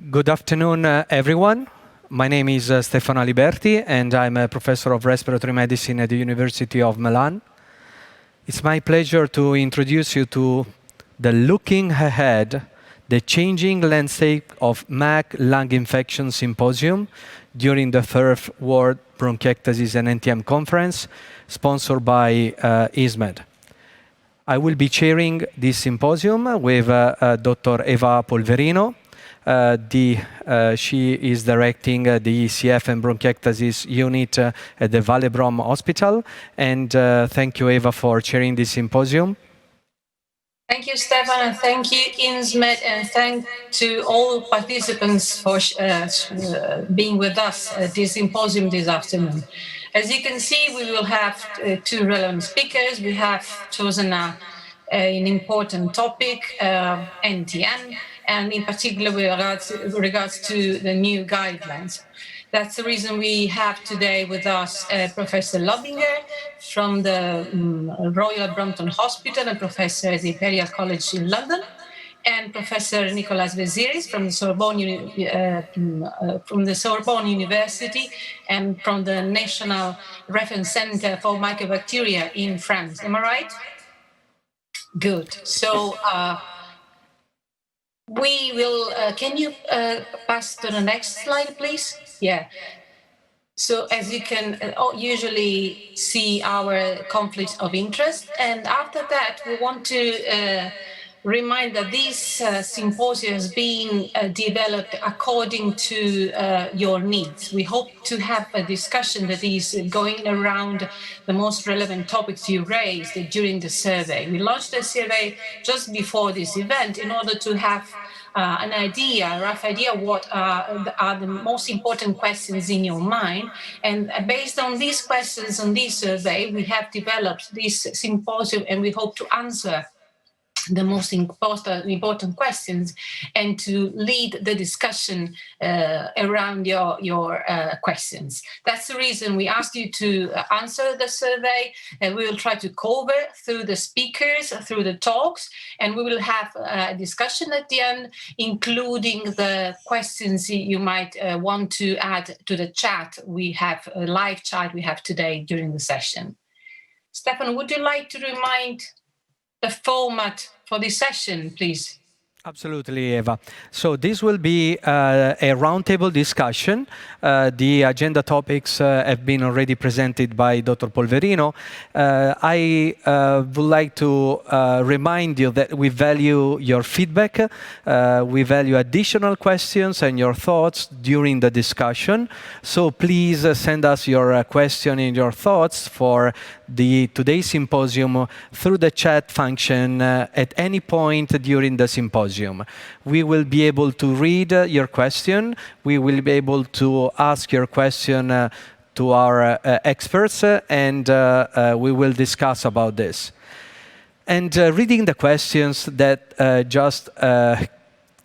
Good afternoon, everyone. My name is Stefano Aliberti, and I'm a professor of respiratory medicine at the University of Milan. It's my pleasure to introduce you to the Looking Ahead, the Changing Landscape of MAC Lung Infection Symposium during the third World Bronchiectasis and NTM Conference, sponsored by INSMED. I will be chairing this symposium with Dr. Eva Polverino. She is directing the ECF and bronchiectasis unit at the Vallebrom Hospital. And thank you, Eva, for chairing this symposium. Thank you, Stefan, and thank you, INSMED, and thank to all participants for being with us at this symposium this afternoon. As you can see, we will have two relevant speakers. We have chosen an important topic, NTM, and in particular with regards to the new guidelines. That's the reason we have today with us Professor Lobinger from the Royal Brompton Hospital and Professor at the Imperial College in London, and Professor Nicolas Veziris from the Sorbonne University and from the National Reference Center for Mycobacteria in France. Am I right? Good. So we will, can you pass to the next slide, please? Yeah. So as you can usually see our conflicts of interest. And after that, we want to remind that this symposium is being developed according to your needs. We hope to have a discussion that is going around the most relevant topics you raised during the survey. We launched the survey just before this event in order to have an idea, a rough idea, what are the most important questions in your mind. And based on these questions on this survey, we have developed this symposium, and we hope to answer the most important questions and to lead the discussion around your questions. That's the reason we asked you to answer the survey, and we will try to cover through the speakers, through the talks, and we will have a discussion at the end, including the questions you might want to add to the chat. We have a live chat we have today during the session. Stefan, would you like to remind the format for this session, please? Absolutely, Eva. So this will be a roundtable discussion. The agenda topics have been already presented by Dr. Polverino. I would like to remind you that we value your feedback. We value additional questions and your thoughts during the discussion. So please send us your question and your thoughts for today's symposium through the chat function at any point during the symposium. We will be able to read your question. We will be able to ask your question to our experts, and we will discuss about this. And reading the questions that just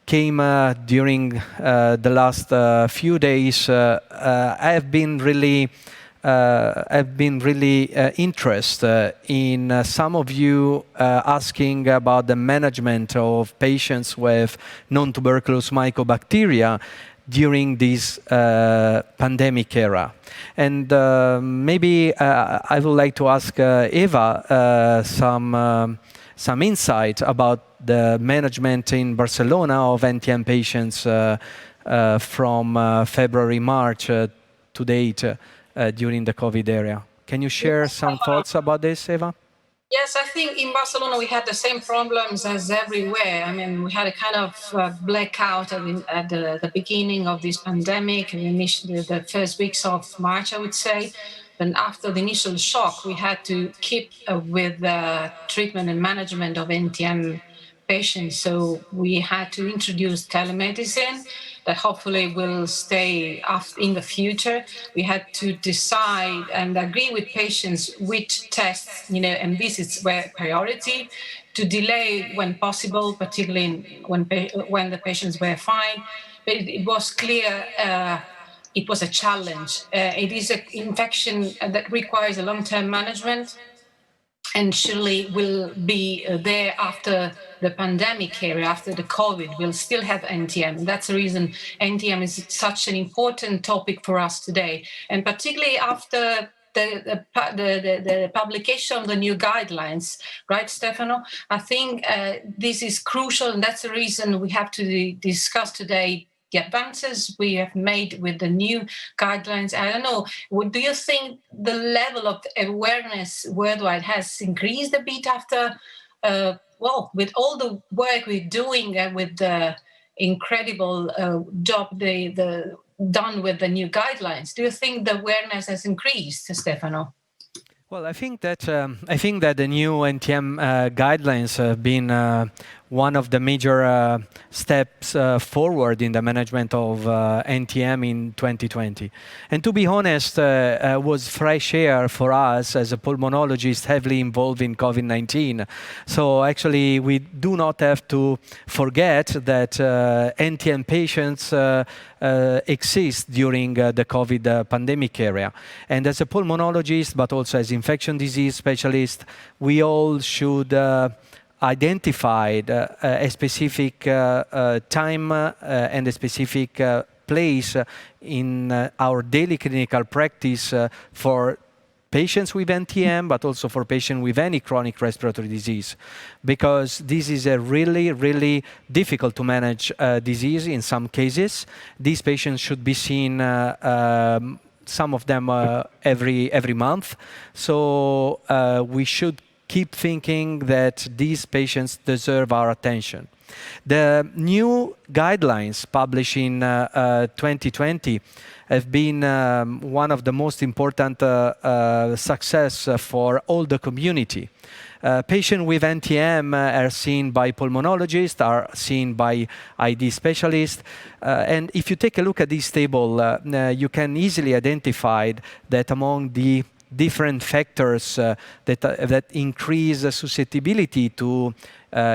came during the last few days, I have been really interested in some of you asking about the management of patients with non-tuberculous mycobacteria during this pandemic era. And maybe I would like to ask Eva some insight about the management in Barcelona of NTM patients from February, March to date. During the COVID era. Can you share some thoughts about this, Eva? Yes, I think in Barcelona we had the same problems as everywhere. I mean, we had a kind of blackout at the beginning of this pandemic, and initially the first weeks of March, I would say. And after the initial shock, we had to keep with the treatment and management of NTM patients. So we had to introduce telemedicine that hopefully will stay in the future. We had to decide and agree with patients which tests, and visits were priority, to delay when possible, particularly when the patients were fine. But it was clear it was a challenge. It is an infection that requires a long-term management. and surely will be there after the pandemic era, after the COVID. We'll still have NTM. That's the reason NTM is such an important topic for us today, and particularly after the publication of the new guidelines, right, Stefano? I think this is crucial, and that's the reason we have to discuss today the advances we have made with the new guidelines. I don't know, do you think the level of awareness worldwide has increased a bit after, well, with all the work we're doing and with the incredible job done with the new guidelines? Do you think the awareness has increased, Stefano? Well, I think that the new NTM guidelines have been one of the major steps forward in the management of NTM in 2020. And to be honest, was fresh air for us as a pulmonologist heavily involved in COVID-19. So actually, we do not have to forget that NTM patients exist during the COVID pandemic era. And as a pulmonologist, but also as infection disease specialist, we all should identified a specific time and a specific place in our daily clinical practice for patients with NTM, but also for patients with any chronic respiratory disease, because this is a really, really difficult to manage disease in some cases. These patients should be seen some of them every month. So we should keep thinking that these patients deserve our attention. The new guidelines published in 2020 have been one of the most important success for all the community. Patients with NTM are seen by pulmonologists, are seen by ID specialists. And if you take a look at this table, you can easily identify that among the different factors that increase susceptibility to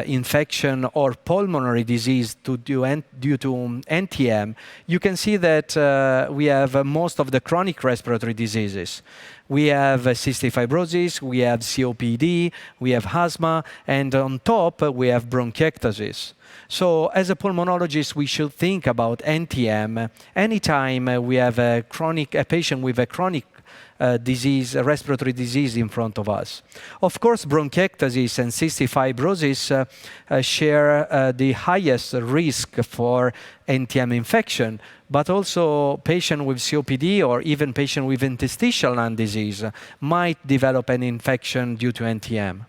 infection or pulmonary disease due to NTM, you can see that we have most of the chronic respiratory diseases. We have cystic fibrosis, we have COPD, we have asthma, and on top we have bronchiectasis. So as a pulmonologist, we should think about NTM anytime we have a patient with a chronic disease, respiratory disease in front of us. Of course, bronchiectasis and cystic fibrosis share the highest risk for NTM infection, but also patients with COPD or even patients with interstitial lung disease might develop an infection due to NTM.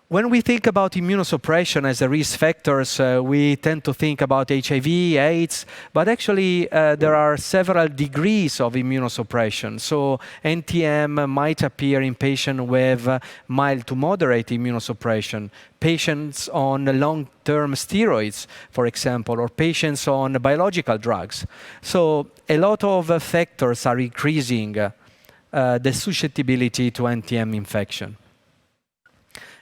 When we think about immunosuppression as a risk factors, we tend to think about HIV, AIDS, but actually there are several degrees of immunosuppression. So NTM might appear in patients with mild to moderate immunosuppression, patients on long-term steroids, for example, or patients on biological drugs. So a lot of factors are increasing the susceptibility to NTM infection.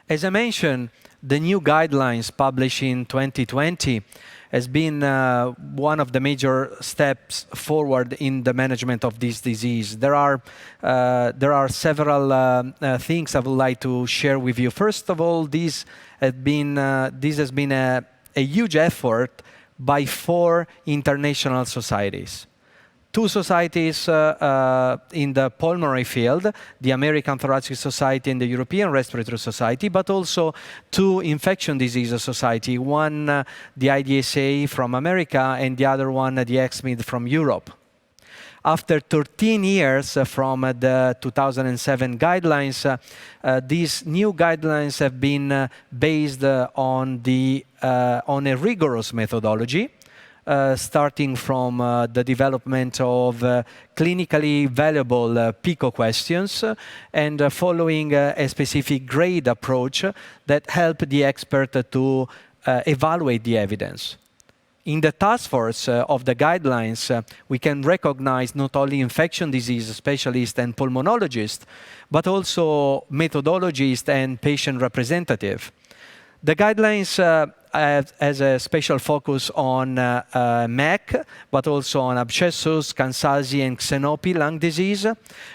As I mentioned, the new guidelines published in 2020 has been one of the major steps forward in the management of this disease. There are several things I would like to share with you. First of all, this has been a huge effort by 4 international societies. 2 societies in the pulmonary field, the American Thoracic Society and the European Respiratory Society, but also 2 infection disease society, one the IDSA from America and the other one the INSMED from Europe. After 13 years from the 2007 guidelines, these new guidelines have been based on a rigorous methodology. Starting from the development of clinically valuable PICO questions and following a specific grade approach that help the expert to evaluate the evidence. In the task force of the guidelines, we can recognize not only infection disease specialists and pulmonologists, but also methodologists and patient representatives. The guidelines has a special focus on MAC, but also on abscessus, Kansasi, and Xenopi lung disease.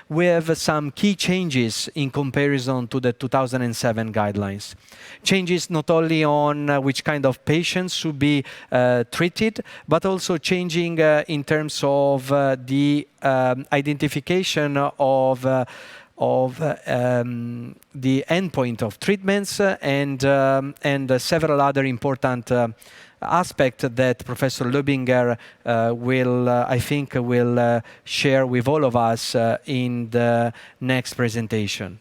We have some key changes in comparison to the 2007 guidelines. Changes not only on which kind of patients should be treated, but also changing in terms of the identification of the endpoint of treatments and several other important aspects that Professor Löbinger I think, will share with all of us in the next presentation.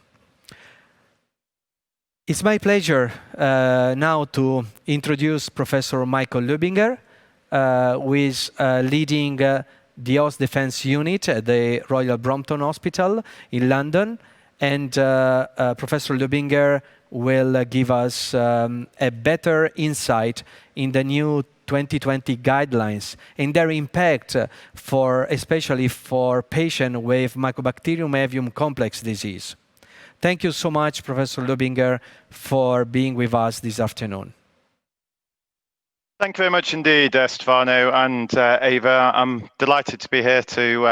It's my pleasure now to introduce Professor Michael Löbinger, who is leading the Host Defence Unit at the Royal Brompton Hospital in London. And Professor Löbinger will give us a better insight in the new 2020 guidelines and their impact especially for patients with Mycobacterium avium complex disease. Thank you so much, Professor Löbinger, for being with us this afternoon. Thank you very much indeed, Stefano and Eva. I'm delighted to be here to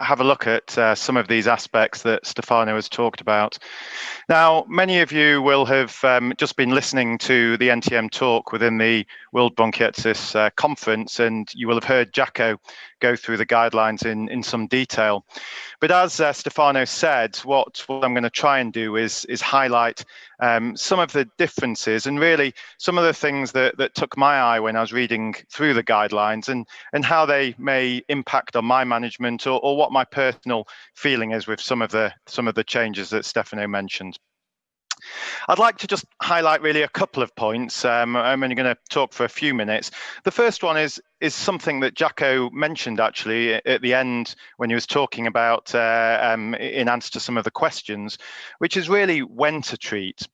have a look at some of these aspects that Stefano has talked about. Now, many of you will have just been listening to the NTM talk within the World Bronchiectasis Conference, and you will have heard Jacco go through the guidelines in some detail. But as Stefano said, what I'm going to try and do is highlight some of the differences and really some of the things that took my eye when I was reading through the guidelines and how they may impact on my management or what my personal feeling is with some of the changes that Stefano mentioned. I'd like to just highlight really a couple of points. I'm only going to talk for a few minutes. The first one is something that Jacco mentioned actually at the end when he was talking about in answer to some of the questions, which is really when to treat.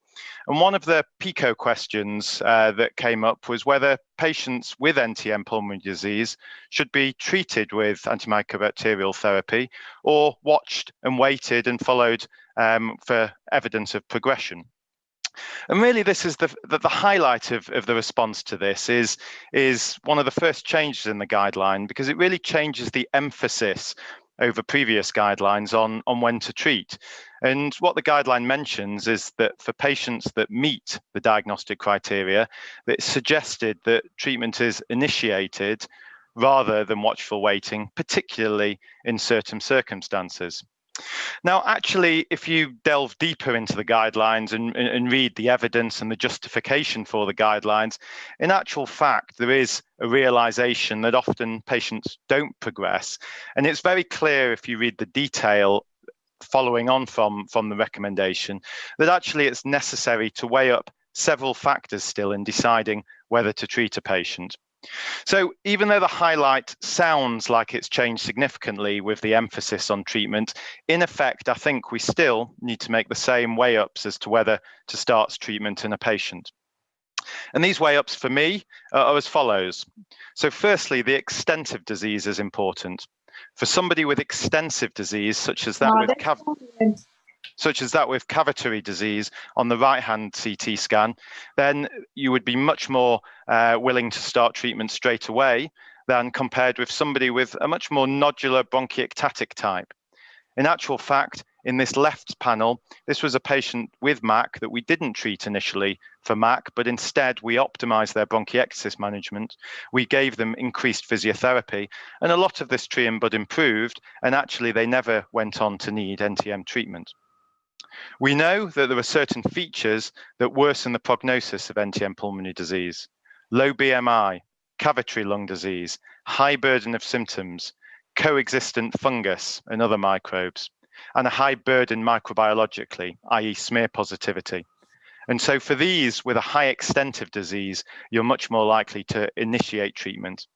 And one of the PICO questions that came up was whether patients with NTM pulmonary disease should be treated with antimycobacterial therapy or watched and waited and followed for evidence of progression. And really, this is the highlight of the response to this is one of the first changes in the guideline, because it really changes the emphasis over previous guidelines on when to treat. And what the guideline mentions is that for patients that meet the diagnostic criteria, it's suggested that treatment is initiated rather than watchful waiting, particularly in certain circumstances. Now, actually, if you delve deeper into the guidelines and read the evidence and the justification for the guidelines, in actual fact, there is a realization that often patients don't progress. And it's very clear if you read the detail following on from the recommendation that actually it's necessary to weigh up several factors still in deciding whether to treat a patient. So even though the highlight sounds like it's changed significantly with the emphasis on treatment, in effect, I think we still need to make the same weigh-ups as to whether to start treatment in a patient. And these weigh-ups for me are as follows. So firstly, the extent of disease is important. For somebody with extensive disease, such as that with cavitary disease on the right-hand CT scan, then you would be much more willing to start treatment straight away than compared with somebody with a much more nodular bronchiectatic type. In actual fact, in this left panel, this was a patient with MAC that we didn't treat initially for MAC, but instead we optimized their bronchiectasis management. We gave them increased physiotherapy, and a lot of this tree and bud improved, and actually they never went on to need NTM treatment. We know that there are certain features that worsen the prognosis of NTM pulmonary disease: low BMI, cavitary lung disease, high burden of symptoms, coexistent fungus and other microbes, and a high burden microbiologically, i.e. smear positivity. And so for these with a high extent of disease, you're much more likely to initiate treatment.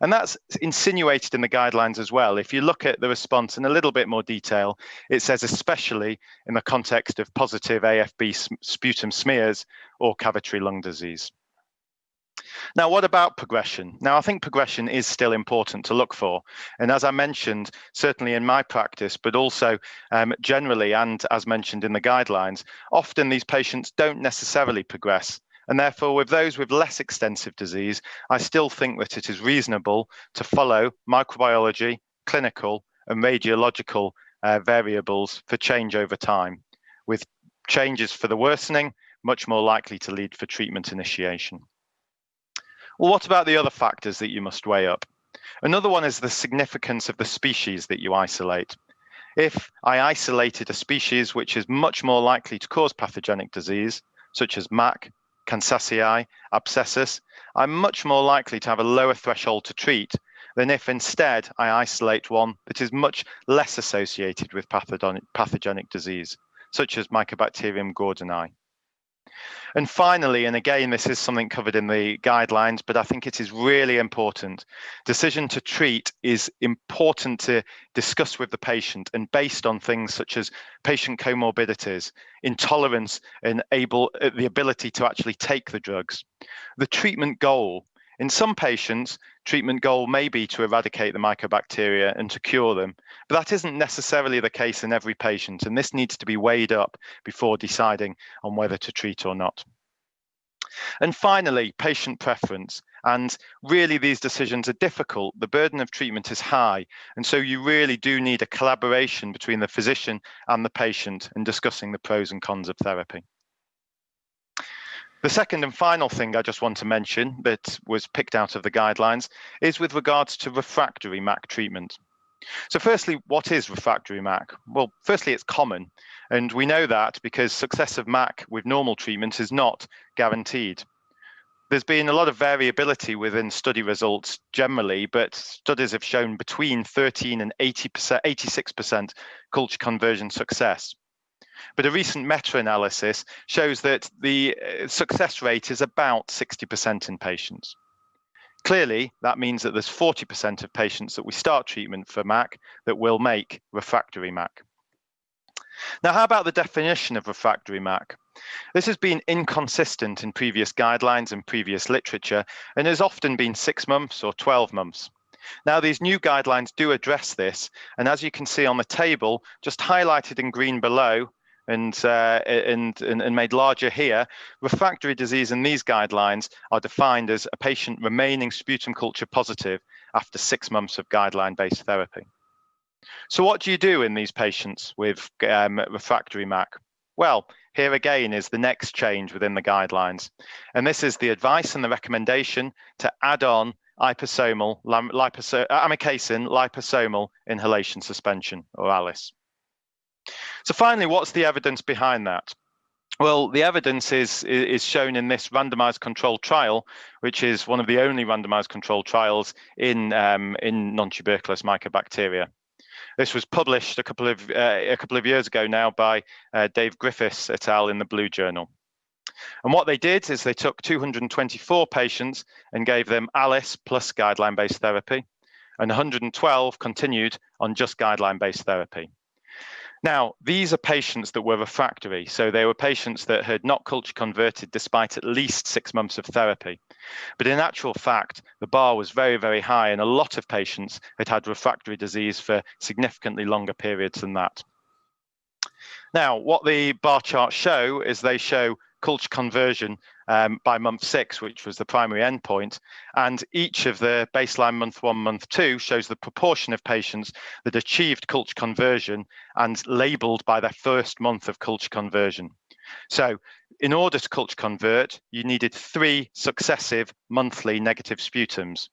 And that's insinuated in the guidelines as well. If you look at the response in a little bit more detail, it says especially in the context of positive AFB sputum smears or cavitary lung disease. Now, what about progression? Now, I think progression is still important to look for. And as I mentioned, certainly in my practice, but also generally, and as mentioned in the guidelines, often these patients don't necessarily progress And therefore, with those with less extensive disease, I still think that it is reasonable to follow microbiology, clinical and radiological variables for change over time, with changes for the worsening much more likely to lead for treatment initiation. Well, what about the other factors that you must weigh up? Another one is the significance of the species that you isolate. If I isolated a species which is much more likely to cause pathogenic disease, such as MAC, Kansasii, abscessus, I'm much more likely to have a lower threshold to treat than if instead I isolate one that is much less associated with pathogenic disease, such as Mycobacterium gordoni. And finally, and again, this is something covered in the guidelines, but I think it is really important. Decision to treat is important to discuss with the patient and based on things such as patient comorbidities, intolerance, and the ability to actually take the drugs. The treatment goal. In some patients, treatment goal may be to eradicate the mycobacteria and to cure them, but that isn't necessarily the case in every patient, and this needs to be weighed up before deciding on whether to treat or not. And finally, patient preference. And really, these decisions are difficult. The burden of treatment is high, and so you really do need a collaboration between the physician and the patient in discussing the pros and cons of therapy. The second and final thing I just want to mention that was picked out of the guidelines is with regards to refractory MAC treatment. So firstly, what is refractory MAC? Well, firstly, it's common, and we know that because success of MAC with normal treatment is not guaranteed. There's been a lot of variability within study results generally, but studies have shown between 13 and 86% culture conversion success. But a recent meta-analysis shows that the success rate is about 60% in patients. Clearly, that means that there's 40% of patients that we start treatment for MAC that will make refractory MAC. Now, how about the definition of refractory MAC? This has been inconsistent in previous guidelines and previous literature and has often been 6 months or 12 months. Now, these new guidelines do address this, and as you can see on the table, just highlighted in green below, and made larger here, refractory disease in these guidelines are defined as a patient remaining sputum culture positive after 6 months of guideline-based therapy. So what do you do in these patients with refractory MAC? Well, here again is the next change within the guidelines. And this is the advice and the recommendation to add on amikacin liposomal inhalation suspension, or ALIS. So finally, what's the evidence behind that? Well, the evidence is shown in this randomized controlled trial, which is one of the only randomized controlled trials in non-tuberculous mycobacteria. This was published a couple of years ago now by Dave Griffiths et al. In the Blue Journal. And what they did is they took 224 patients and gave them ALIS plus guideline-based therapy, and 112 continued on just guideline-based therapy. Now, these are patients that were refractory, so they were patients that had not culture converted despite at least 6 months of therapy. But in actual fact, the bar was very, very high, and a lot of patients had refractory disease for significantly longer periods than that. Now, what the bar charts show is they show culture conversion by month 6, which was the primary endpoint, and each of the baseline month 1, month 2 shows the proportion of patients that achieved culture conversion and labeled by their first month of culture conversion. So in order to culture convert, you needed 3 successive monthly negative sputums.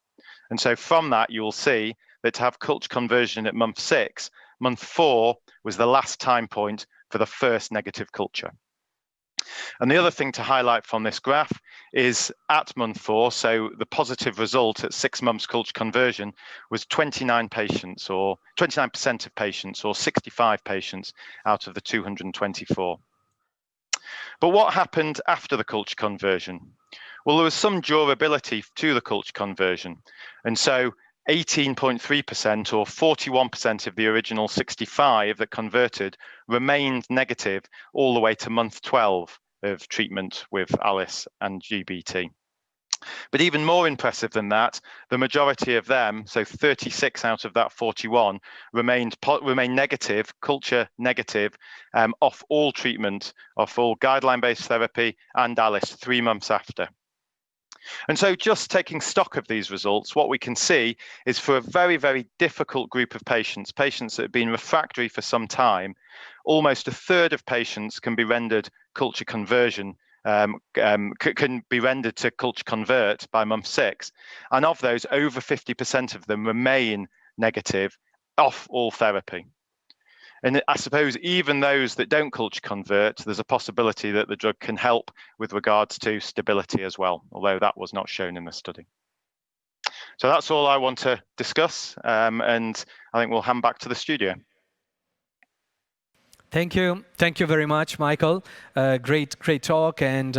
And so from that, you will see that to have culture conversion at month 6, month 4 was the last time point for the first negative culture. And the other thing to highlight from this graph is at month 4, so the positive result at 6 months culture conversion was 29 patients, or 29% of patients, or 65 patients out of the 224. But what happened after the culture conversion? Well, there was some durability to the culture conversion. And so 18.3% or 41% of the original 65 that converted remained negative all the way to month 12 of treatment with ALIS and GBT. But even more impressive than that, the majority of them, so 36 out of that 41, remain negative, culture negative, off all treatment, off all guideline-based therapy and ALIS 3 months after. And so just taking stock of these results, what we can see is for a very, very difficult group of patients, patients that have been refractory for some time, almost a third of patients can be rendered culture conversion, can be rendered to culture convert by month 6. And of those, over 50% of them remain negative off all therapy. And I suppose even those that don't culture convert, there's a possibility that the drug can help with regards to stability as well, although that was not shown in the study. So that's all I want to discuss, and I think we'll hand back to the studio. Thank you very much, Michael. Great talk, and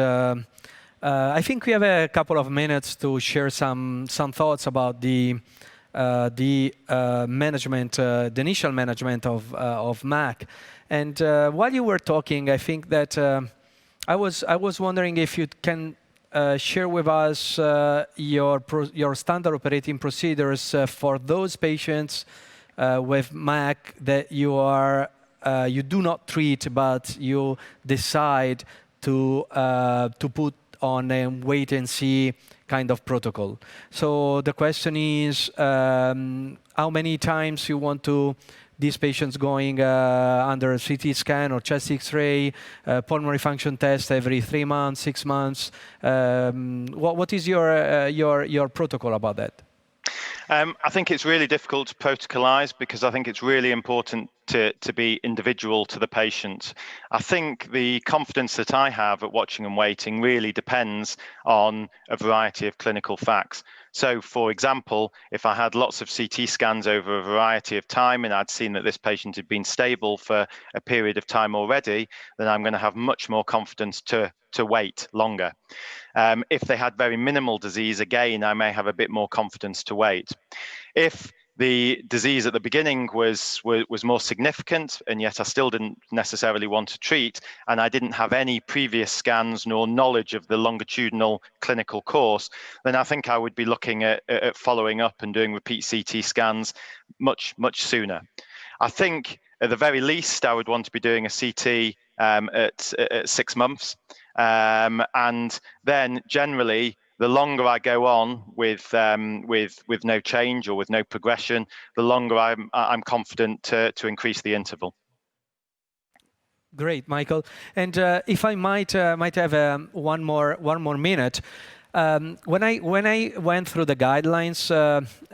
I think we have a couple of minutes to share some thoughts about the management, the initial management of MAC. And while you were talking, I think that I was wondering if you can share with us your standard operating procedures for those patients with MAC that you do not treat, but you decide to put on a wait and see kind of protocol. So the question is, how many times you want these patients going under a CT scan or chest X-ray, pulmonary function test every 3 months, 6 months? What is your protocol about that? I think it's really difficult to protocolize because I think it's really important to be individual to the patient. I think the confidence that I have at watching and waiting really depends on a variety of clinical facts. So, for example, if I had lots of CT scans over a variety of time and I'd seen that this patient had been stable for a period of time already, then I'm going to have much more confidence to wait longer. If they had very minimal disease, again, I may have a bit more confidence to wait. If the disease at the beginning was more significant, and yet I still didn't necessarily want to treat, and I didn't have any previous scans nor knowledge of the longitudinal clinical course, then I think I would be looking at following up and doing repeat CT scans much sooner. I think at the very least, I would want to be doing a CT at 6 months. And then generally, the longer I go on with no change or with no progression, the longer I'm confident to increase the interval. Great, Michael. And if I might have one more minute. When I went through the guidelines,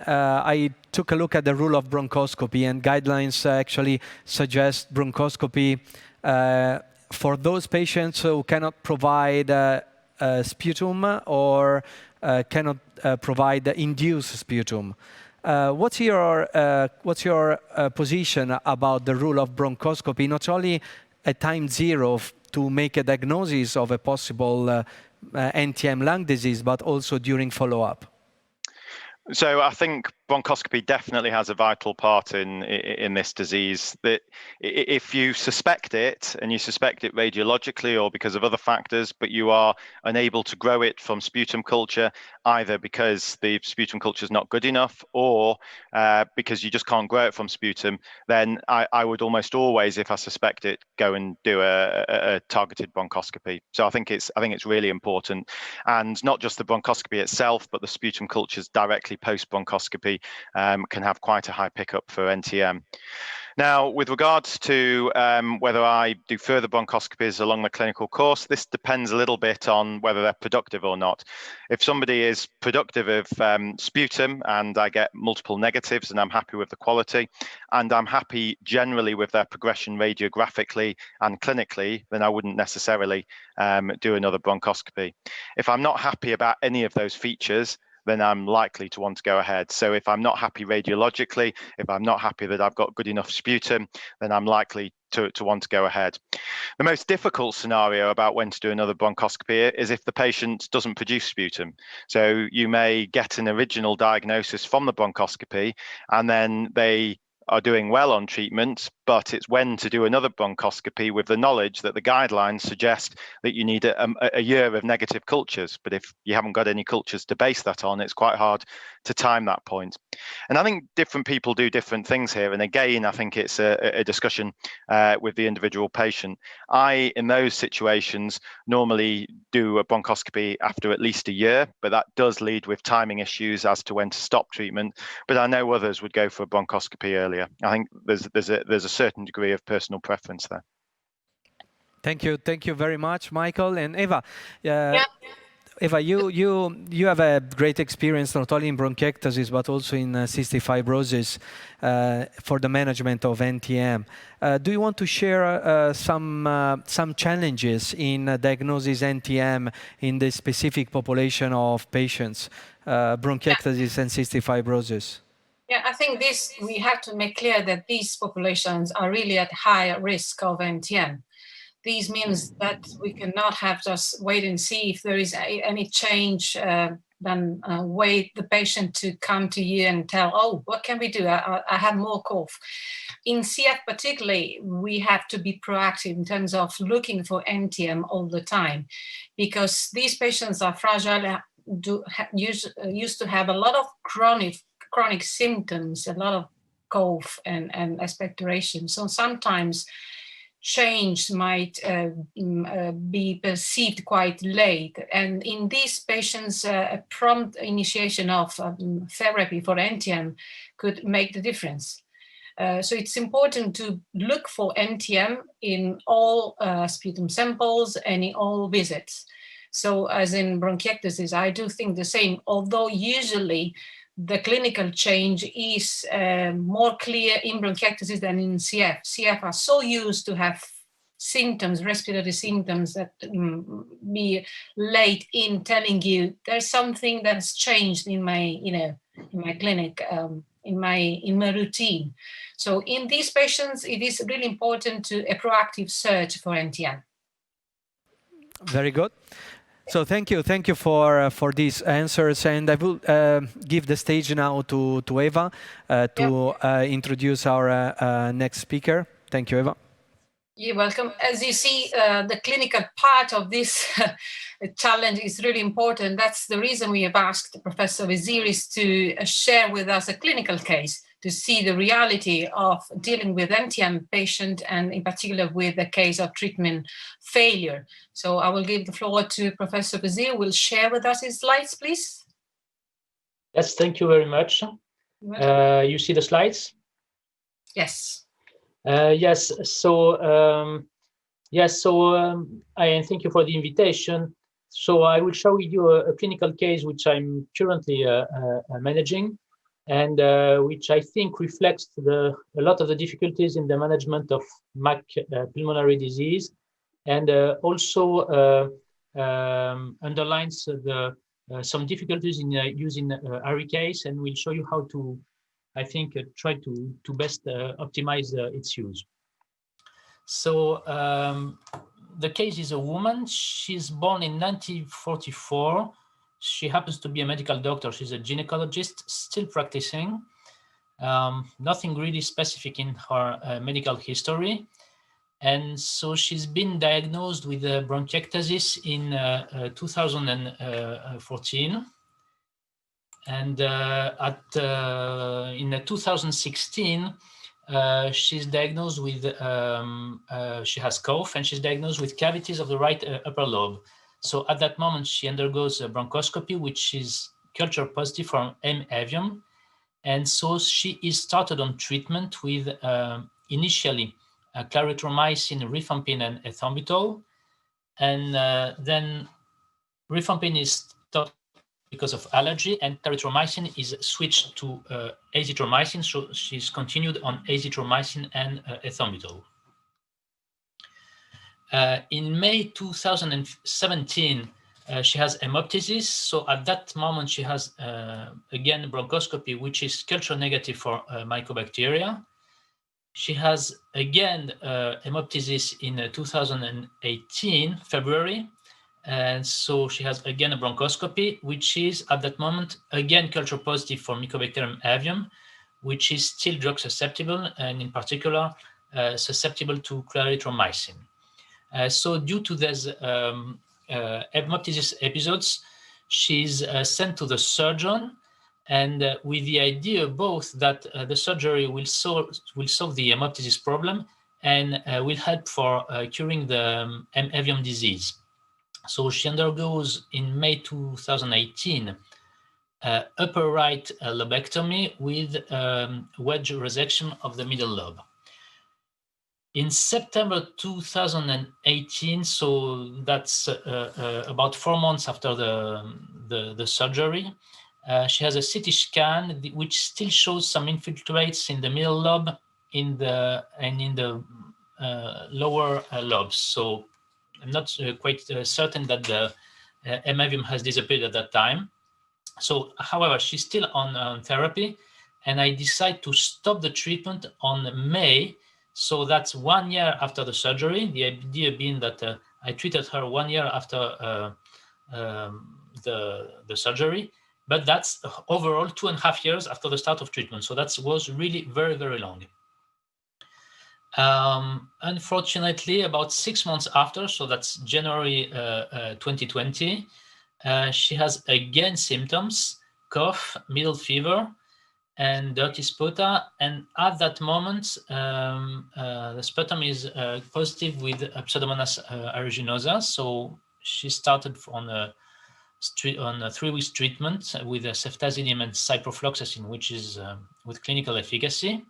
I took a look at the rule of bronchoscopy, and guidelines actually suggest bronchoscopy for those patients who cannot provide sputum or cannot provide induced sputum. What's your position about the rule of bronchoscopy, not only at time 0 to make a diagnosis of a possible NTM lung disease, but also during follow-up? So I think bronchoscopy definitely has a vital part in this disease. That if you suspect it, and you suspect it radiologically or because of other factors, but you are unable to grow it from sputum culture, either because the sputum culture is not good enough or because you just can't grow it from sputum, then I would almost always, if I suspect it, go and do a targeted bronchoscopy. So I think it's really important, and not just the bronchoscopy itself, but the sputum cultures directly post bronchoscopy can have quite a high pickup for NTM. Now, with regards to whether I do further bronchoscopies along the clinical course, this depends a little bit on whether they're productive or not. If somebody is productive of sputum and I get multiple negatives and I'm happy with the quality, and I'm happy generally with their progression radiographically and clinically, then I wouldn't necessarily do another bronchoscopy. If I'm not happy about any of those features, then I'm likely to want to go ahead. So if I'm not happy radiologically, if I'm not happy that I've got good enough sputum, then I'm likely to want to go ahead. The most difficult scenario about when to do another bronchoscopy is if the patient doesn't produce sputum. So you may get an original diagnosis from the bronchoscopy, and then they are doing well on treatment, but it's when to do another bronchoscopy with the knowledge that the guidelines suggest that you need a year of negative cultures. But if you haven't got any cultures to base that on, it's quite hard to time that point. And I think different people do different things here. And again, I think it's a discussion with the individual patient. I, in those situations, normally do a bronchoscopy after at least a year, but that does lead with timing issues as to when to stop treatment. But I know others would go for a bronchoscopy earlier. I think there's a certain degree of personal preference there. Thank you very much, Michael and Eva. Yeah. Eva, you have a great experience not only in bronchiectasis but also in cystic fibrosis for the management of NTM. Do you want to share some challenges in diagnosis NTM in the specific population of patients, bronchiectasis and cystic fibrosis? Yeah, I think we have to make clear that these populations are really at higher risk of NTM. This means that we cannot have just wait and see if there is any change, then wait the patient to come to you and tell, oh, what can we do? I have more cough. In CF particularly, we have to be proactive in terms of looking for NTM all the time, because these patients are fragile, used to have a lot of chronic symptoms, a lot of cough and expectoration. So sometimes change might be perceived quite late. And in these patients, a prompt initiation of therapy for NTM could make the difference. So it's important to look for NTM in all sputum samples and in all visits. So as in bronchiectasis, I do think the same, although usually the clinical change is more clear in bronchiectasis than in CF. CF are so used to have symptoms, respiratory symptoms, that be late in telling you there's something that's changed in my, in my clinic, in my routine. So in these patients, it is really important to a proactive search for NTM. Very good. So thank you for these answers, and I will give the stage now to Eva to introduce our next speaker. Thank you, Eva. You're welcome. As you see, the clinical part of this challenge is really important. That's the reason we have asked Professor Viziris to share with us a clinical case to see the reality of dealing with NTM patient, and in particular with the case of treatment failure. So I will give the floor to Professor Vizir. Will share with us his slides, please. Yes, thank you very much. You see the slides? Yes. Yes. So I thank you for the invitation. So I will show you a clinical case which I'm currently managing, and which I think reflects a lot of the difficulties in the management of MAC pulmonary disease, and also underlines some difficulties in using ARICase, and we'll show you how to, I think, try to best optimize its use. So the case is a woman. She's born in 1944. She happens to be a medical doctor. She's a gynecologist, still practicing. Nothing really specific in her medical history. And so she's been diagnosed with bronchiectasis in 2014. And in 2016, she's diagnosed with, she has cough, and she's diagnosed with cavities of the right upper lobe. So at that moment, she undergoes a bronchoscopy, which is culture positive for M. avium. And so she is started on treatment with initially clarithromycin, rifampin, and ethambutol. And then rifampin is stopped because of allergy, and clarithromycin is switched to azithromycin. So she's continued on azithromycin and ethambutol. In May 2017, she has hemoptysis. So at that moment, she has, again, bronchoscopy, which is culture negative for mycobacteria. She has, again, hemoptysis in 2018, February. And so she has, again, a bronchoscopy, which is, at that moment, again, culture positive for Mycobacterium avium, which is still drug susceptible, and in particular susceptible to clarithromycin. So due to these hemoptysis episodes, she's sent to the surgeon, and with the idea both that the surgery will solve the hemoptysis problem and will help for curing the avium disease. So she undergoes in May 2018 upper right lobectomy with wedge resection of the middle lobe. In September 2018, so that's about 4 months after the surgery, she has a CT scan which still shows some infiltrates in the middle lobe and in the lower lobes. So I'm not quite certain that the avium has disappeared at that time. So, however, she's still on therapy, and I decide to stop the treatment on May. So that's 1 year after the surgery. The idea being that I treated her 1 year after the surgery, but that's overall 2.5 years after the start of treatment. So that was really very, very long. Unfortunately, about 6 months after, so that's January 2020, she has again symptoms, cough, middle fever, and dirty sputa. And at that moment, the sputum is positive with Pseudomonas aeruginosa. So she started on a 3 weeks treatment with ceftazidime and ciprofloxacin, which is with clinical efficacy.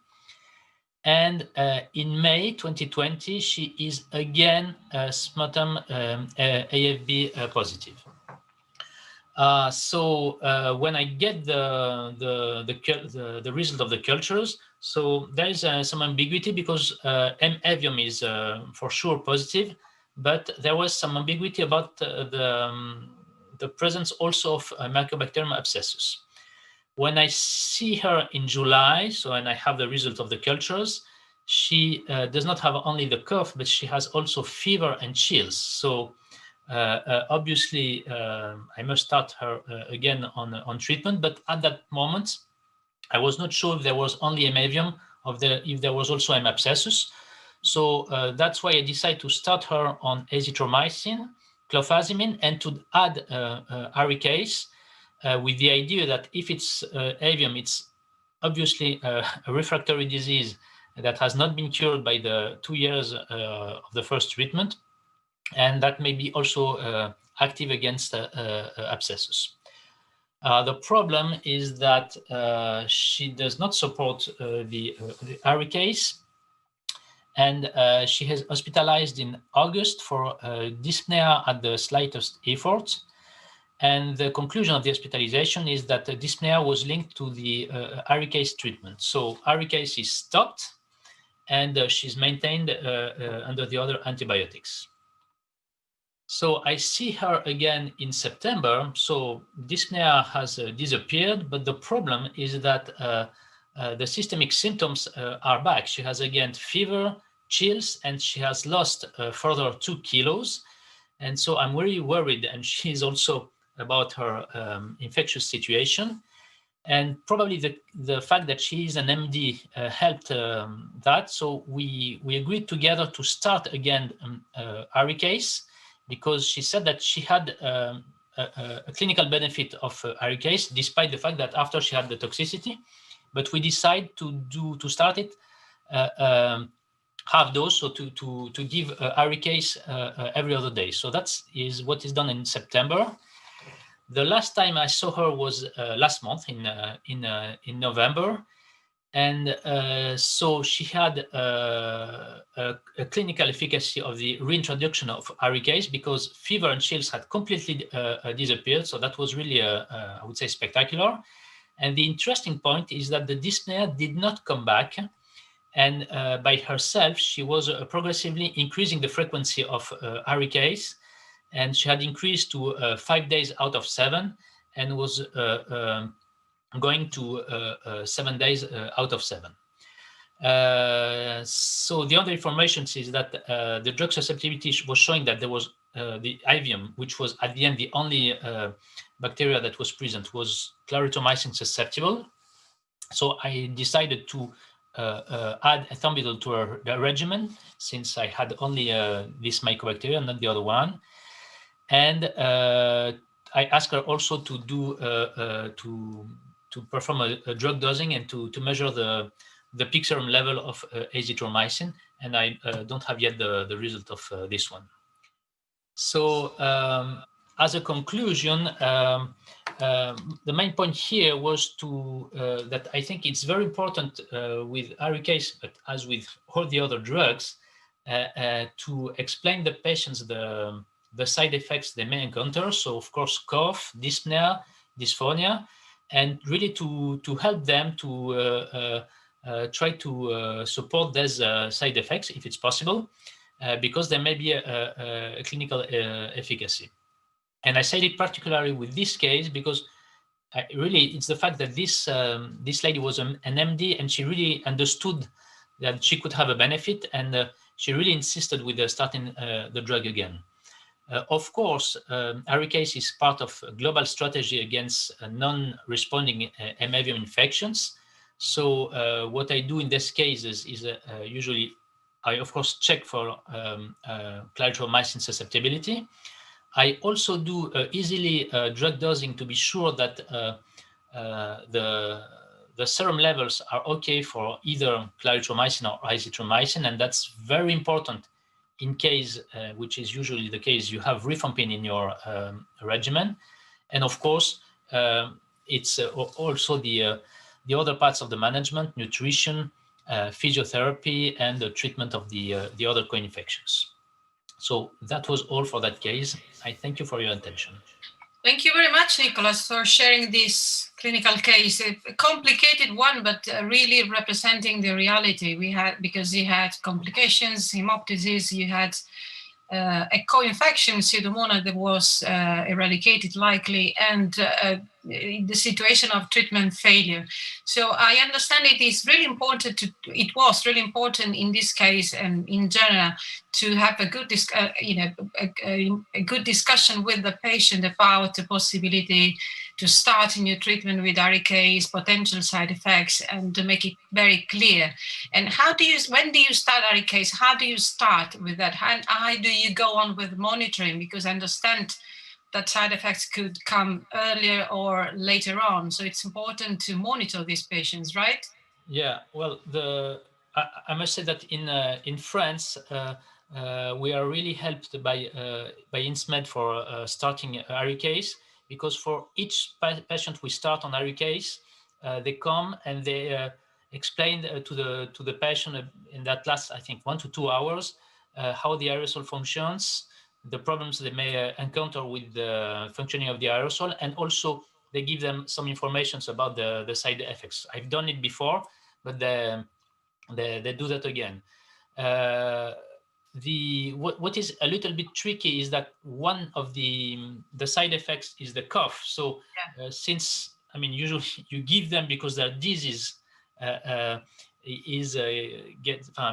And in May 2020, she is again sputum AFB positive. So when I get the result of the cultures, so there is some ambiguity because M. avium is for sure positive, but there was some ambiguity about the presence also of Mycobacterium abscessus. When I see her in July, so and I have the result of the cultures, she does not have only the cough, but she has also fever and chills. So obviously, I must start her again on treatment. But at that moment, I was not sure if there was only M. avium, if there was also M. abscessus. So that's why I decided to start her on azithromycin, clofazimine, and to add aricase. With the idea that if it's avium, it's obviously a refractory disease that has not been cured by the 2 years of the first treatment, and that may be also active against abscessus. The problem is that she does not support the aricase, and she has hospitalized in August for dyspnea at the slightest effort. And the conclusion of the hospitalization is that the dyspnea was linked to the aricase treatment. So aricase is stopped, and she's maintained under the other antibiotics. So I see her again in September. So dyspnea has disappeared, but the problem is that the systemic symptoms are back. She has again fever, chills, and she has lost further 2 kilos. And so I'm really worried, and she's also about her infectious situation. And probably the fact that she is an MD helped that. So we agreed together to start again aricase, because she said that she had a clinical benefit of aricase, despite the fact that after she had the toxicity. But we decided to start it half dose, so to give aricase every other day. So that is what is done in September. The last time I saw her was last month in November, and so she had a clinical efficacy of the reintroduction of aricase, because fever and chills had completely disappeared. So that was really, I would say, spectacular. And the interesting point is that the dyspnea did not come back, and by herself, she was progressively increasing the frequency of aricase. And she had increased to 5 days out of 7, and was going to 7 days out of 7. So the other information is that the drug susceptibility was showing that there was the avium, which was at the end the only bacteria that was present, was clarithromycin susceptible. So I decided to add ethambutol to the regimen, since I had only this mycobacterium, not the other one. And I asked her also to do to perform a drug dosing and to measure the peak serum level of azithromycin. And I don't have yet the result of this one. So as a conclusion, the main point here was to that I think it's very important with ARIKAYCE, but as with all the other drugs, to explain the patients the side effects they may encounter. So of course, cough, dyspnea, dysphonia, and really to help them to try to support these side effects if it's possible. Because there may be a clinical efficacy. And I said it particularly with this case because really it's the fact that this lady was an MD and she really understood that she could have a benefit, and she really insisted with starting the drug again. Of course, ARIKAYCE is part of a global strategy against non-responding MAVM infections. So what I do in these cases is usually I, of course, check for clarithromycin susceptibility. I also do easily drug dosing to be sure that the serum levels are okay for either clarithromycin or azithromycin, and that's very important in case, which is usually the case, you have rifampin in your regimen. And of course, it's also the other parts of the management, nutrition, physiotherapy, and the treatment of the other co-infections. So that was all for that case. I thank you for your attention. Thank you very much, Nicholas, for sharing this clinical case. A complicated one, but really representing the reality we had, because you had complications, hemoptysis, you had a co-infection, Pseudomonas, that was eradicated likely, and the situation of treatment failure. So I understand it is really important it was really important in this case and in general to have a good, a good discussion with the patient about the possibility to start a new treatment with ARIKAYCE, potential side effects, and to make it very clear. And when do you start ARIKAYCE? How do you start with that? How do you go on with monitoring? Because I understand that side effects could come earlier or later on. So it's important to monitor these patients, right? Yeah, well, I must say that in France, we are really helped by INSMED for starting ARIKAYCE, because for each patient we start on ARIKAYCE, they come and they explain to the patient in that last, I think, 1 to 2 hours, how the aerosol functions, the problems they may encounter with the functioning of the aerosol, and also they give them some information about the side effects. I've done it before, but they do that again. What is a little bit tricky is that one of the side effects is the cough. So since, I mean, usually you give them because their disease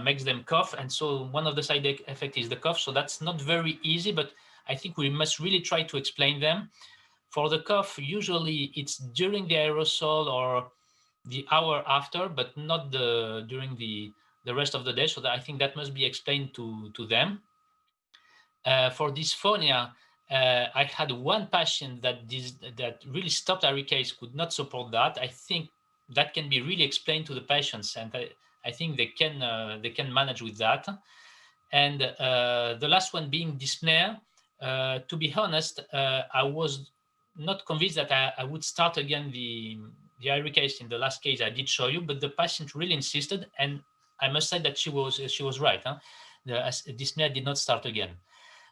makes them cough, and so one of the side effects is the cough. So that's not very easy, but I think we must really try to explain them. For the cough, usually it's during the aerosol or the hour after, but not during the rest of the day. So that I think that must be explained to them. For dysphonia, I had one patient that really stopped ARIKAYCE, could not support that. I think that can be really explained to the patients, and I think they can manage with that. And the last one being dyspnea. To be honest, I was not convinced that I would start again the ARIKAYCE in the last case I did show you, but the patient really insisted, and I must say that she was right. The dyspnea did not start again.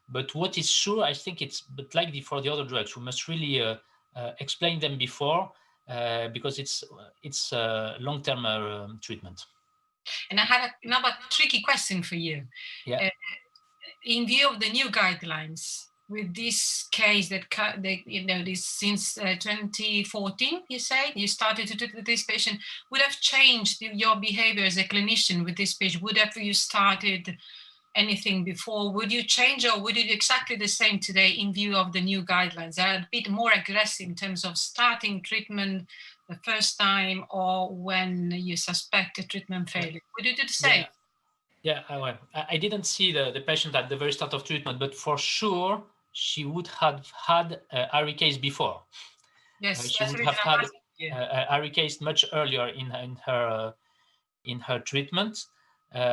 But what is sure, I think but like for the other drugs, we must really explain them before, because it's long-term treatment. And I have another tricky question for you. Yeah. In view of the new guidelines, with this case this since 2014, you say you started to treat this patient, would have changed your behavior as a clinician with this patient? Would have you started anything before? Would you change, or would you do exactly the same today in view of the new guidelines? They are a bit more aggressive in terms of starting treatment the first time or when you suspect a treatment failure? Would you do the same? Yeah, I didn't see the patient at the very start of treatment, but for sure she would have had ARIKase before. Yes, she would have had ARIKase much earlier in her treatment.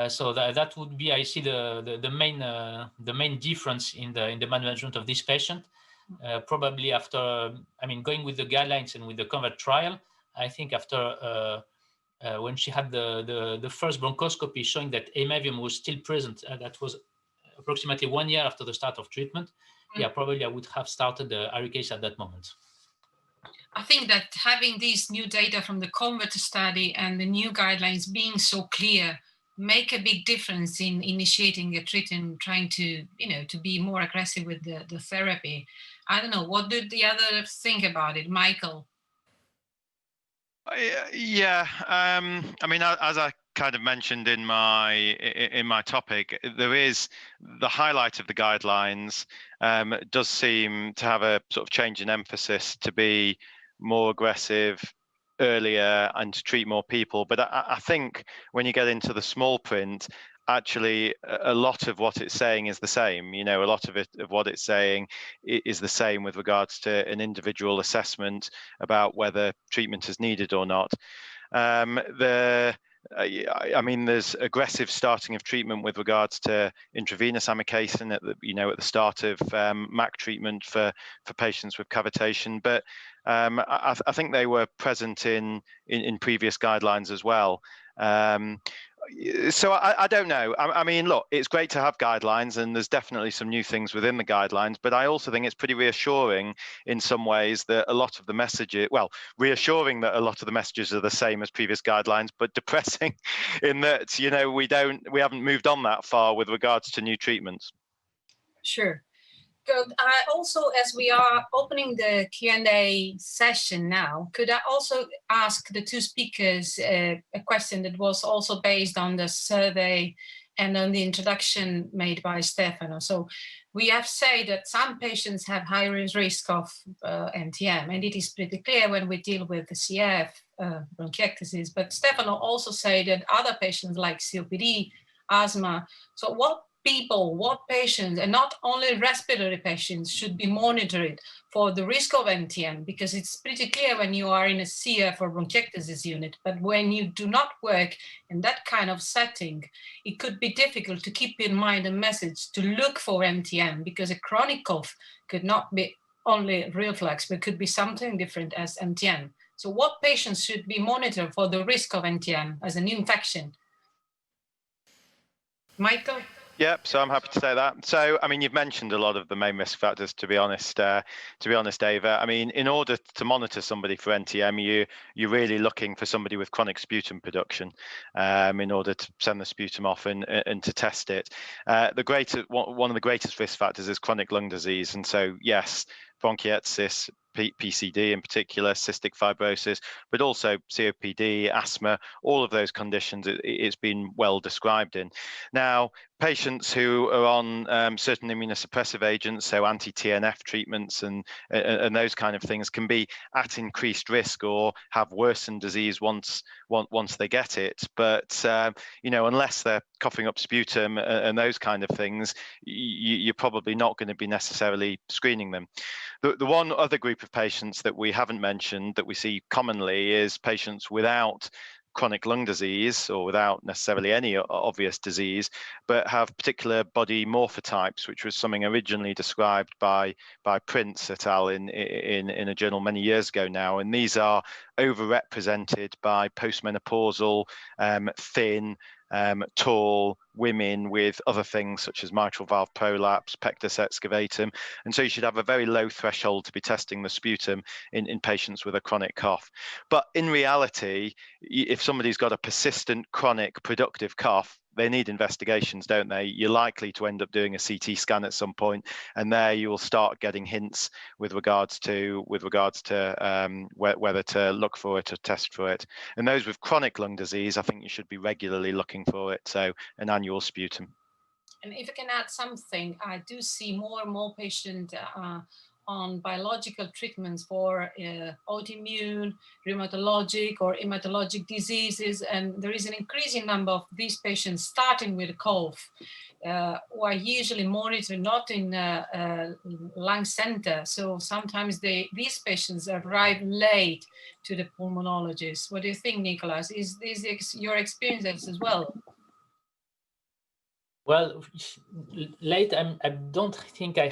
So that would be, I see, the main difference in the management of this patient. Probably after, I mean, going with the guidelines and with the CONVERT trial, I think after when she had the first bronchoscopy showing that amivium was still present, that was approximately 1 year after the start of treatment. Yeah, probably I would have started the ARIKase at that moment. I think that having these new data from the CONVERT study and the new guidelines being so clear make a big difference in initiating a treatment, trying to, to be more aggressive with the therapy. I don't know, what did the others think about it? Michael? Yeah, I mean, as I kind of mentioned in my topic, there is the highlight of the guidelines does seem to have a sort of change in emphasis to be more aggressive earlier and to treat more people. But I think when you get into the small print, actually a lot of what it's saying is the same. A lot of what it's saying is the same with regards to an individual assessment about whether treatment is needed or not. I mean, there's aggressive starting of treatment with regards to intravenous amikacin at the start of MAC treatment for patients with cavitation, but I think they were present in previous guidelines as well. So I don't know. I mean, look, it's great to have guidelines, and there's definitely some new things within the guidelines, but I also think it's pretty reassuring in some ways that a lot of the messages, well, reassuring that a lot of the messages are the same as previous guidelines, but depressing in that, we haven't moved on that far with regards to new treatments. Sure. Good. Also, as we are opening the Q&A session now, could I also ask the two speakers a question that was also based on the survey and on the introduction made by Stefano? So we have said that some patients have higher risk of NTM, and it is pretty clear when we deal with the CF bronchiectasis, but Stefano also said that other patients like COPD, asthma, so what patients, and not only respiratory patients, should be monitored for the risk of NTM, because it's pretty clear when you are in a CF or bronchiectasis unit, but when you do not work in that kind of setting, it could be difficult to keep in mind a message to look for NTM, because a chronic cough could not be only reflux, but could be something different as NTM. So what patients should be monitored for the risk of NTM as an infection? Michael? Yep, so I'm happy to say that. So, I mean, you've mentioned a lot of the main risk factors, to be honest, Ava. I mean, in order to monitor somebody for NTM, you're really looking for somebody with chronic sputum production in order to send the sputum off and to test it. One of the greatest risk factors is chronic lung disease. And so, yes, bronchiectasis, PCD in particular, cystic fibrosis, but also COPD, asthma, all of those conditions it's been well described in. Now, patients who are on certain immunosuppressive agents, so anti-TNF treatments and those kind of things, can be at increased risk or have worsened disease once they get it. But unless they're coughing up sputum and those kind of things, you're probably not going to be necessarily screening them. The one other group of patients that we haven't mentioned that we see commonly is patients without chronic lung disease or without necessarily any obvious disease, but have particular body morphotypes, which was something originally described by Prince et al. in a journal many years ago now. And these are overrepresented by postmenopausal, thin, tall women with other things such as mitral valve prolapse, pectus excavatum. And so you should have a very low threshold to be testing the sputum in patients with a chronic cough. But in reality, if somebody's got a persistent, chronic, productive cough, they need investigations, don't they? You're likely to end up doing a CT scan at some point, and there you will start getting hints with regards to whether to look for it or test for it. And those with chronic lung disease, I think you should be regularly looking for it. So an annual sputum. And if I can add something, I do see more and more patients on biological treatments for autoimmune, rheumatologic, or hematologic diseases, and there is an increasing number of these patients starting with cough, who are usually monitored not in lung center. So sometimes these patients arrive late to the pulmonologist. What do you think, Nicholas? Is this your experience as well? Well, late. I don't think I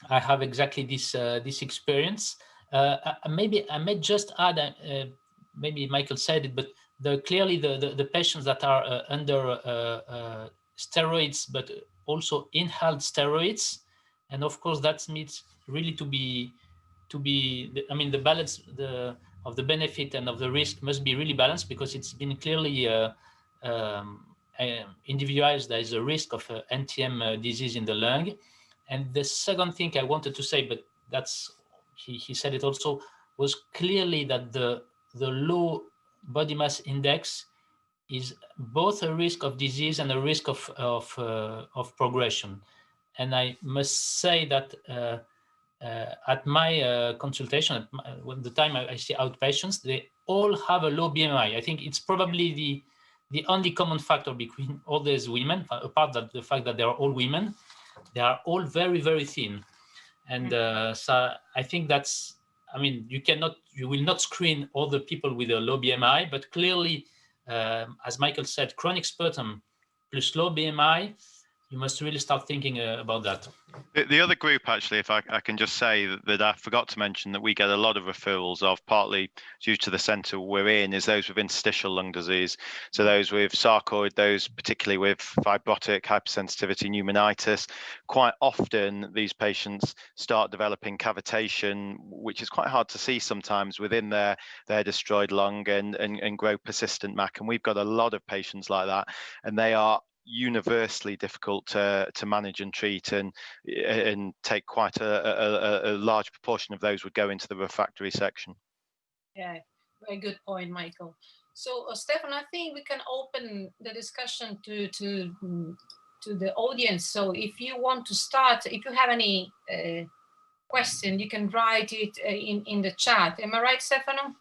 have exactly this experience. Maybe I may just add. Maybe Michael said it, but clearly the patients that are under steroids, but also inhaled steroids, and of course that needs really to be. I mean, the balance of the benefit and of the risk must be really balanced, because it's been clearly individualized. There is a risk of NTM disease in the lung. And the second thing I wanted to say, but that's he said it also, was clearly that the low body mass index is both a risk of disease and a risk of progression. And I must say that at my consultation, at the time I see outpatients, they all have a low BMI. I think it's probably the only common factor between all these women, apart from the fact that they are all women. They are all very, very thin. And so I think that's, I mean, you will not screen all the people with a low BMI, but clearly, as Michael said, chronic sputum plus low BMI, you must really start thinking about that. The other group, actually, if I can just say that I forgot to mention that we get a lot of referrals of, partly due to the centre we're in, is those with interstitial lung disease. So those with sarcoid, those particularly with fibrotic hypersensitivity pneumonitis. Quite often these patients start developing cavitation, which is quite hard to see sometimes within their destroyed lung, and grow persistent MAC. And we've got a lot of patients like that, and they are universally difficult to manage and treat, and take quite a large proportion of those would go into the refractory section. Yeah, very good point, Michael. So Stefan, I think we can open the discussion to the audience. So if you want to start, if you have any question, you can write it in the chat. Am I right, Stefano?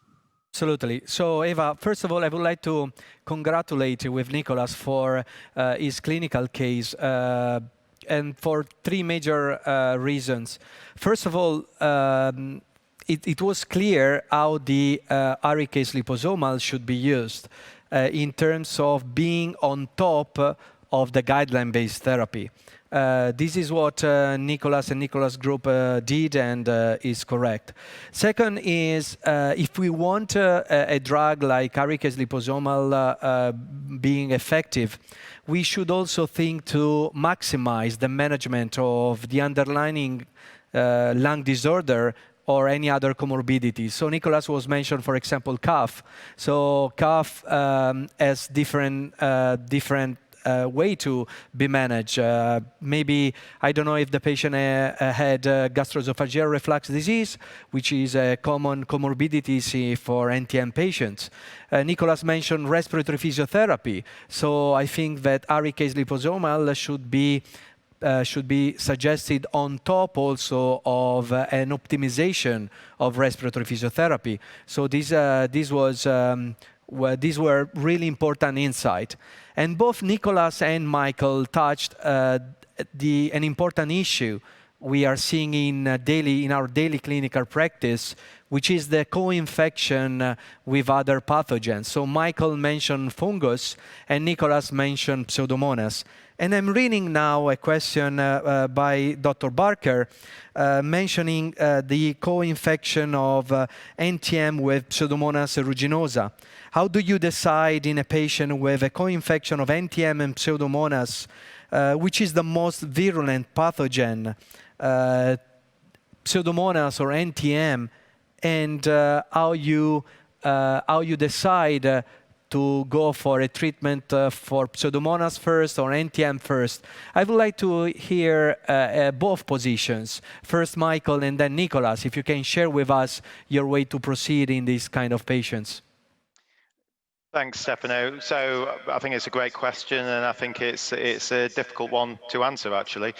Absolutely. So Eva, first of all, I would like to congratulate you with Nicholas for his clinical case, and for three major reasons. First of all, it was clear how the ARIKase liposomal should be used in terms of being on top of the guideline-based therapy. This is what Nicholas and Nicholas' group did, and is correct. Second is, if we want a drug like ARIKase liposomal being effective, we should also think to maximize the management of the underlying lung disorder or any other comorbidity. So Nicholas was mentioned, for example, cough. So cough has different way to be managed. Maybe, I don't know if the patient had gastroesophageal reflux disease, which is a common comorbidity for NTM patients. Nicholas mentioned respiratory physiotherapy. So I think that ARIKase liposomal should be suggested on top also of an optimization of respiratory physiotherapy. So these were really important insights. And both Nicholas and Michael touched an important issue we are seeing in our daily clinical practice, which is the co-infection with other pathogens. So Michael mentioned fungus, and Nicholas mentioned Pseudomonas. And I'm reading now a question by Dr. Barker mentioning the co-infection of NTM with Pseudomonas aeruginosa. How do you decide in a patient with a co-infection of NTM and Pseudomonas, which is the most virulent pathogen, Pseudomonas or NTM, and how you decide to go for a treatment for Pseudomonas first or NTM first? I would like to hear both positions. First Michael and then Nicholas, if you can share with us your way to proceed in these kind of patients. Thanks, Stefano. So I think it's a great question, and I think it's a difficult one to answer, actually.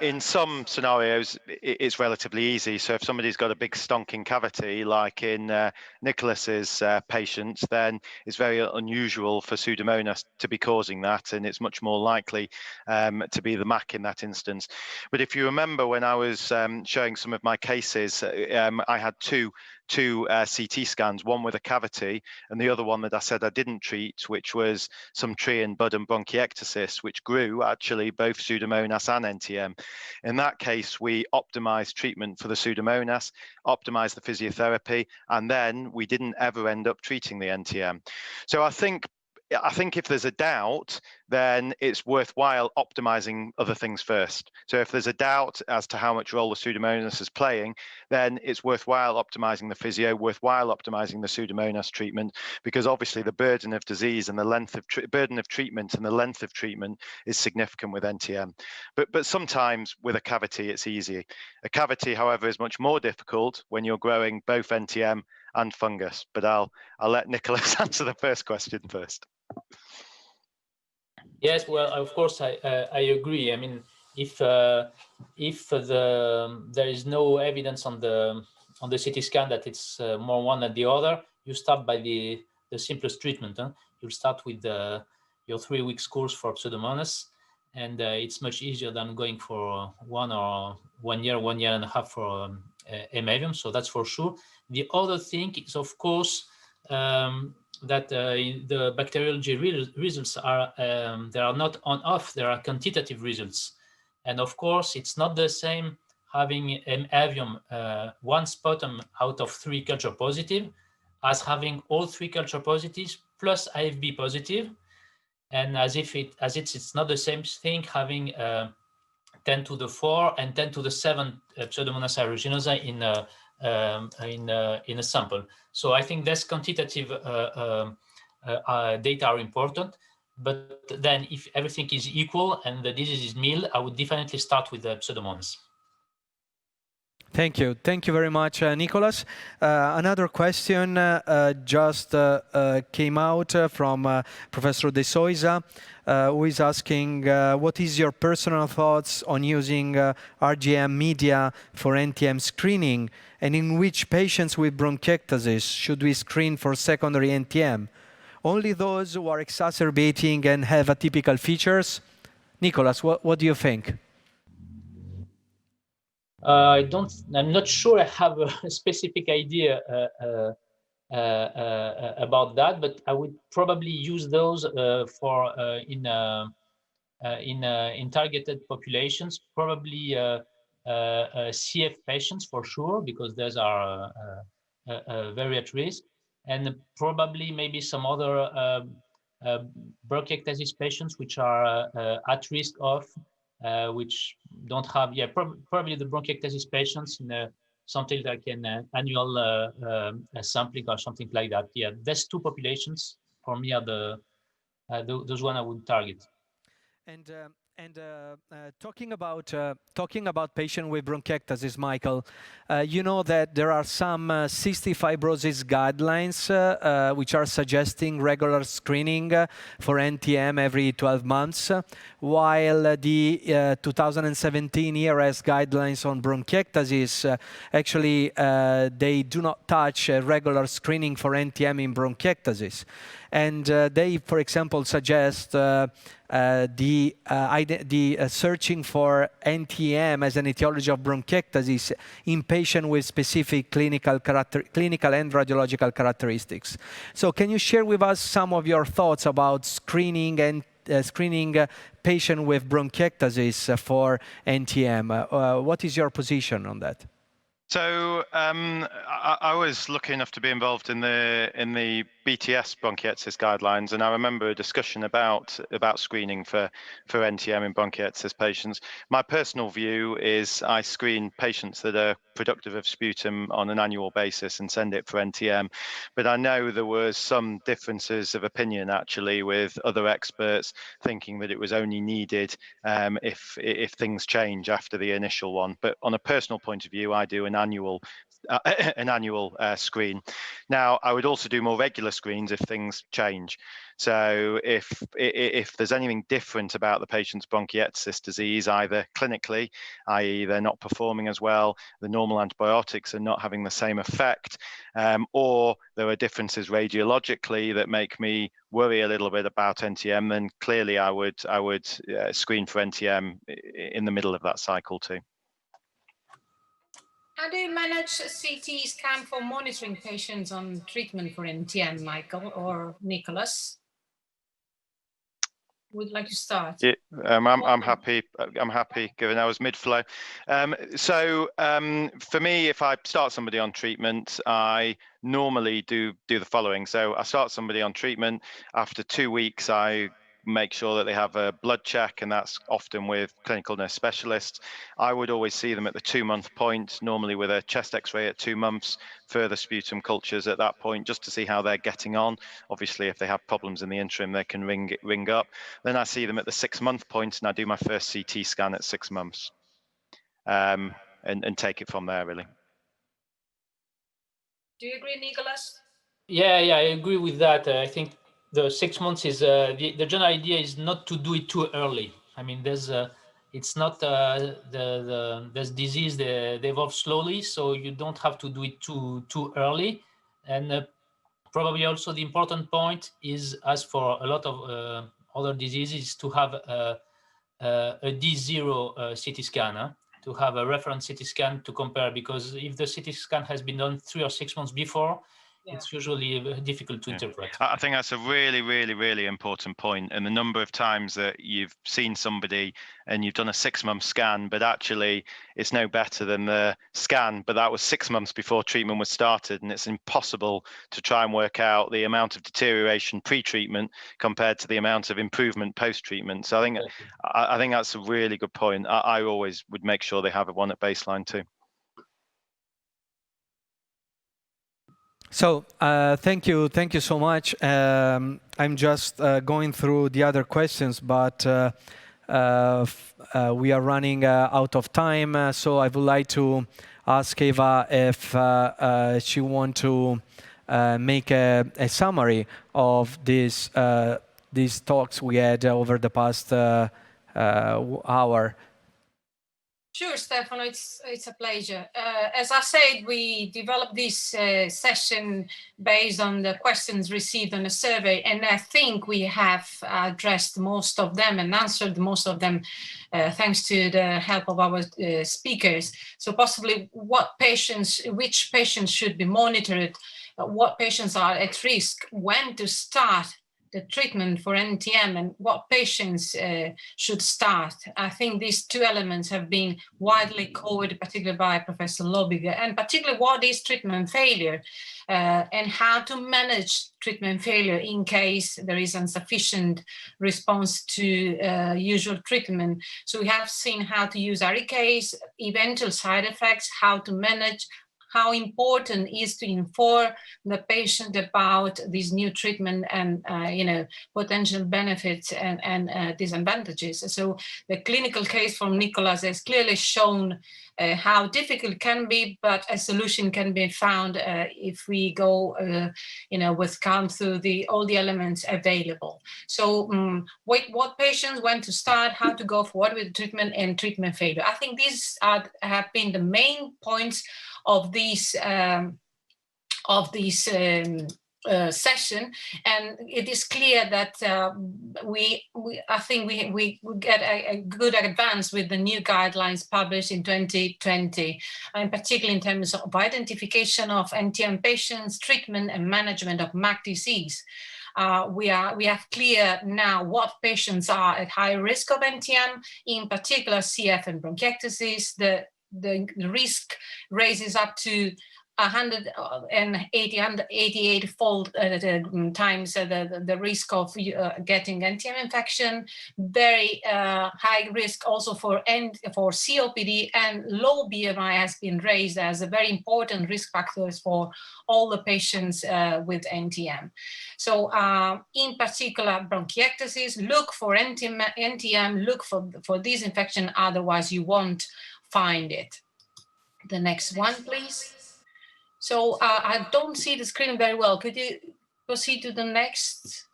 In some scenarios, it's relatively easy. So if somebody's got a big stonking cavity, like in Nicholas's patient, then it's very unusual for Pseudomonas to be causing that, and it's much more likely to be the MAC in that instance. But if you remember when I was showing some of my cases, I had two CT scans, one with a cavity and the other one that I said I didn't treat, which was some tree and bud and bronchiectasis, which grew actually both Pseudomonas and NTM. In that case, we optimized treatment for the Pseudomonas, optimized the physiotherapy, and then we didn't ever end up treating the NTM. So I think if there's a doubt, then it's worthwhile optimizing other things first. So if there's a doubt as to how much role the Pseudomonas is playing, then it's worthwhile optimizing the physio, worthwhile optimizing the Pseudomonas treatment, because obviously the burden of disease and the length of burden of treatment and the length of treatment is significant with NTM. But sometimes with a cavity, it's easy. A cavity, however, is much more difficult when you're growing both NTM and fungus. But I'll let Nicholas answer the first question first. Yes, well, of course, I agree. I mean, if there is no evidence on the CT scan that it's more one than the other, you start by the simplest treatment. You start with your 3 weeks course for Pseudomonas, and it's much easier than going for 1 year, 1.5 years for Emavium. So that's for sure. The other thing is, of course, that the bacteriology results are they are not on-off, there are quantitative results. And of course, it's not the same having Emavium one sputum out of 3 culture positive as having all 3 culture positives plus IFB positive. And it's not the same thing having 10 to the 4 and 10 to the 7 Pseudomonas aeruginosa in a sample. So I think this quantitative data are important. But then if everything is equal and the disease is mild, I would definitely start with the Pseudomonas. Thank you. Thank you very much, Nicholas. Another question just came out from Professor De Souza, who is asking, what is your personal thoughts on using RGM media for NTM screening, and in which patients with bronchiectasis should we screen for secondary NTM? Only those who are exacerbating and have atypical features? Nicholas, what do you think? I'm not sure I have a specific idea about that, but I would probably use those for in targeted populations, probably CF patients for sure, because those are very at risk, and probably maybe some other bronchiectasis patients which are at risk of which don't have, probably the bronchiectasis patients in something like an annual sampling or something like that. Yeah, these 2 populations for me are those one I would target. And talking about patient with bronchiectasis, Michael, you know that there are some cystic fibrosis guidelines which are suggesting regular screening for NTM every 12 months, while the 2017 ERS guidelines on bronchiectasis actually they do not touch regular screening for NTM in bronchiectasis. And they, for example, suggest searching for NTM as an etiology of bronchiectasis in patients with specific clinical and radiological characteristics. So can you share with us some of your thoughts about screening and screening patient with bronchiectasis for NTM? What is your position on that? So I was lucky enough to be involved in the BTS bronchiectasis guidelines, and I remember a discussion about screening for NTM in bronchiectasis patients. My personal view is I screen patients that are productive of sputum on an annual basis and send it for NTM. But I know there was some differences of opinion actually with other experts thinking that it was only needed if things change after the initial one. But on a personal point of view, I do an annual an annual screen. Now, I would also do more regular screens if things change. So if there's anything different about the patient's bronchiectasis disease, either clinically, i.e. they're not performing as well, the normal antibiotics are not having the same effect, or there are differences radiologically that make me worry a little bit about NTM, then clearly I would screen for NTM in the middle of that cycle too. How do you manage a CT scan for monitoring patients on treatment for NTM, Michael or Nicholas? Would like to start? Yeah, I'm happy. Given I was mid-flow. For me, if I start somebody on treatment, I normally do the following. So I start somebody on treatment. After 2 weeks, I make sure that they have a blood check, and that's often with clinical nurse specialists. I would always see them at the 2-month point, normally with a chest x-ray at 2 months, further sputum cultures at that point, just to see how they're getting on. Obviously, if they have problems in the interim, they can ring up. Then I see them at the 6-month point, and I do my first CT scan at 6 months, and take it from there, really. Do you agree, Nicholas? Yeah, I agree with that. I think the 6 months is the general idea is not to do it too early. I mean, there's it's not there's disease they evolve slowly, so you don't have to do it too early. And probably also the important point is, as for a lot of other diseases, to have a D0 CT scan, to have a reference CT scan to compare, because if the CT scan has been done 3 or 6 months before, it's usually difficult to interpret. I think that's a really, really, really important point. And the number of times that you've seen somebody and you've done a 6-month scan, but actually it's no better than the scan, but that was 6 months before treatment was started, and it's impossible to try and work out the amount of deterioration pre-treatment compared to the amount of improvement post-treatment. So I think that's a really good point. I always would make sure they have one at baseline too. So thank you so much. I'm just going through the other questions, but we are running out of time. So I would like to ask Eva if she wants to make a summary of these talks we had over the past hour. Sure, Stefano, it's a pleasure. As I said, we developed this session based on the questions received on a survey, and I think we have addressed most of them and answered most of them thanks to the help of our speakers. So possibly which patients should be monitored, what patients are at risk, when to start the treatment for NTM, and what patients should start. I think these two elements have been widely covered, particularly by Professor Lobiger, and particularly what is treatment failure and how to manage treatment failure in case there is insufficient response to usual treatment. So we have seen how to use REKs, eventual side effects, how to manage, how important is to inform the patient about this new treatment and potential benefits and disadvantages. So the clinical case from Nicholas has clearly shown how difficult it can be, but a solution can be found if we go, with calm through all the elements available. So what patients, when to start, how to go forward with treatment and treatment failure. I think these have been the main points of this session, and it is clear that I think we get a good advance with the new guidelines published in 2020, and particularly in terms of identification of NTM patients, treatment and management of MAC disease. We have clear now what patients are at high risk of NTM, in particular CF and bronchiectasis. The risk raises up to 188-fold times the risk of getting NTM infection. Very high risk also for COPD, and low BMI has been raised as a very important risk factors for all the patients with NTM. So in particular bronchiectasis, look for NTM, look for this infection, otherwise you won't find it. The next one, please. So I don't see the screen very well. Could you proceed to the next?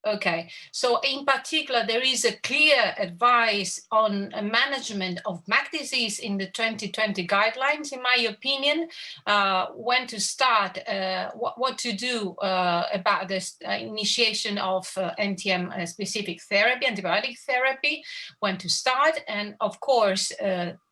Okay, so in particular, there is a clear advice on management of MAC disease in the 2020 guidelines, in my opinion, when to start, what to do about this initiation of NTM-specific therapy, antibiotic therapy, when to start, and of course,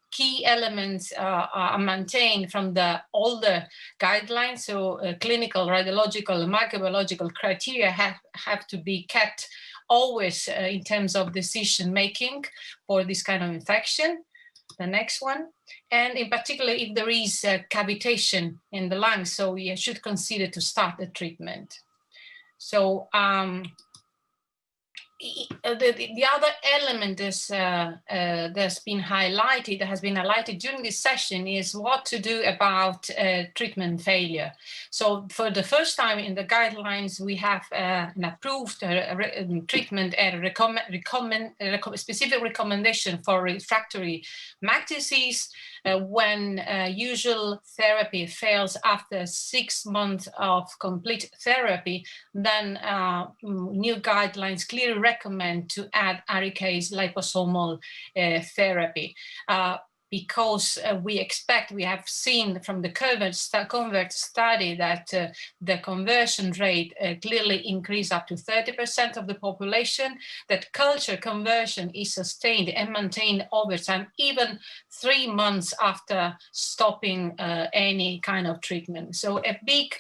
key elements are maintained from the older guidelines. So clinical, radiological, and microbiological criteria have to be kept always in terms of decision making for this kind of infection. The next one. And in particular, if there is cavitation in the lungs, so we should consider to start the treatment. So the other element that's been highlighted, that has been highlighted during this session, is what to do about treatment failure. So for the first time in the guidelines, we have an approved treatment and specific recommendation for refractory MAC disease when usual therapy fails after 6 months of complete therapy. Then new guidelines clearly recommend to add ARIKayce liposomal therapy. Because we have seen from the CONVERT study that the conversion rate clearly increased up to 30% of the population, that culture conversion is sustained and maintained over time, even 3 months after stopping any kind of treatment. So a big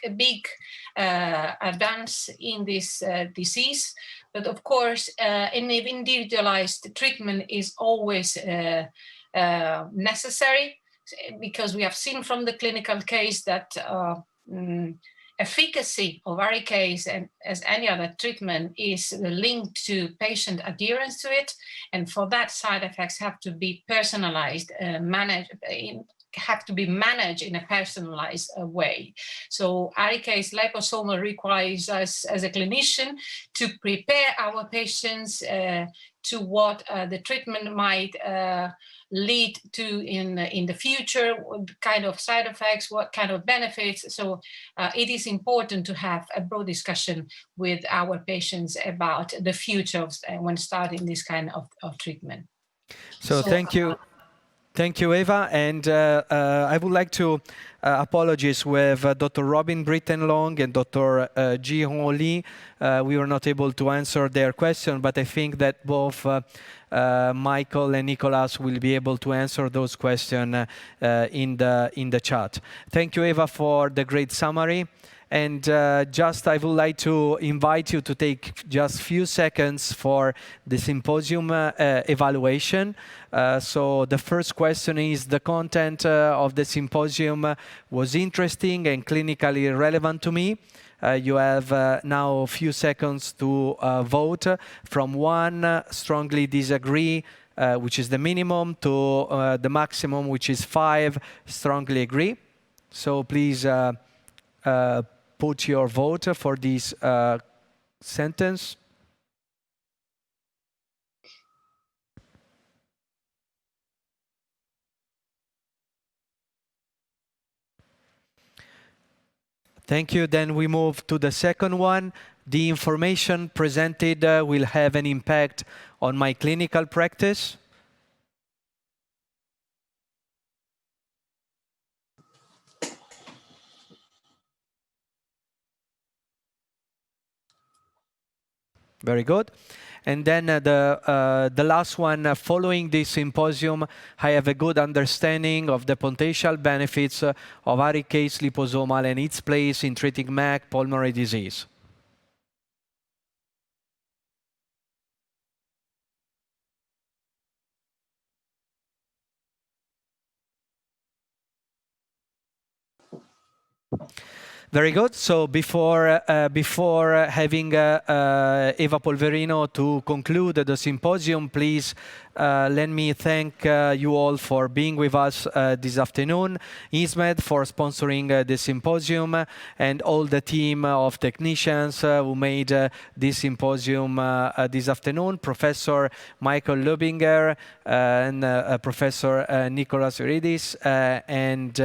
advance in this disease. But of course, an individualized treatment is always necessary, because we have seen from the clinical case that efficacy of ARIKayce, and as any other treatment, is linked to patient adherence to it, and for that, side effects have to be personalized, have to be managed in a personalized way. So ARIKayce liposomal requires us as a clinician to prepare our patients to what the treatment might lead to in the future, what kind of side effects, what kind of benefits. So it is important to have a broad discussion with our patients about the future when starting this kind of treatment. So thank you. Thank you, Eva. And I would like to apologize with Dr. Robin Brittenlong and Dr. Ji-Hong Lee. We were not able to answer their question, but I think that both Michael and Nicolas will be able to answer those questions in the chat. Thank you, Eva, for the great summary. And I would like to invite you to take just a few seconds for the symposium evaluation. So the first question is, the content of the symposium was interesting and clinically relevant to me. You have now a few seconds to vote, from 1, strongly disagree, which is the minimum, to the maximum, which is 5, strongly agree. So please put your vote for this sentence. Thank you. Then we move to the second one. The information presented will have an impact on my clinical practice. Very good. And then the last one, following this symposium, I have a good understanding of the potential benefits of ARIKayce liposomal and its place in treating MAC pulmonary disease. Very good. So before having Eva Polverino to conclude the symposium, please let me thank you all for being with us this afternoon. INSMED for sponsoring the symposium, and all the team of technicians who made this symposium this afternoon. Professor Michael Lobinger and Professor Nicolas Euridis, and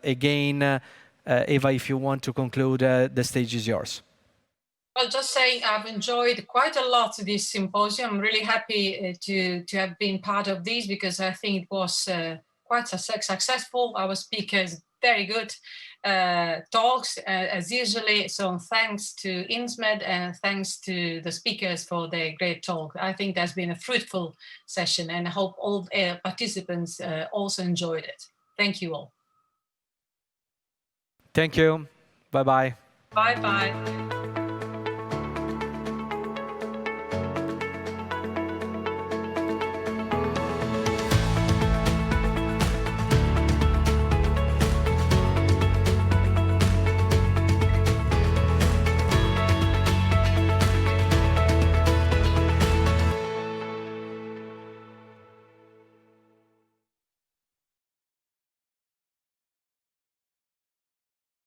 again, Eva, if you want to conclude, the stage is yours. Well, just saying I've enjoyed quite a lot this symposium. I'm really happy to have been part of this because I think it was quite successful. Our speakers, very good talks as usually. So thanks to INSMED and thanks to the speakers for their great talk. I think that's been a fruitful session and I hope all participants also enjoyed it. Thank you all. Thank you. Bye-bye. Bye-bye.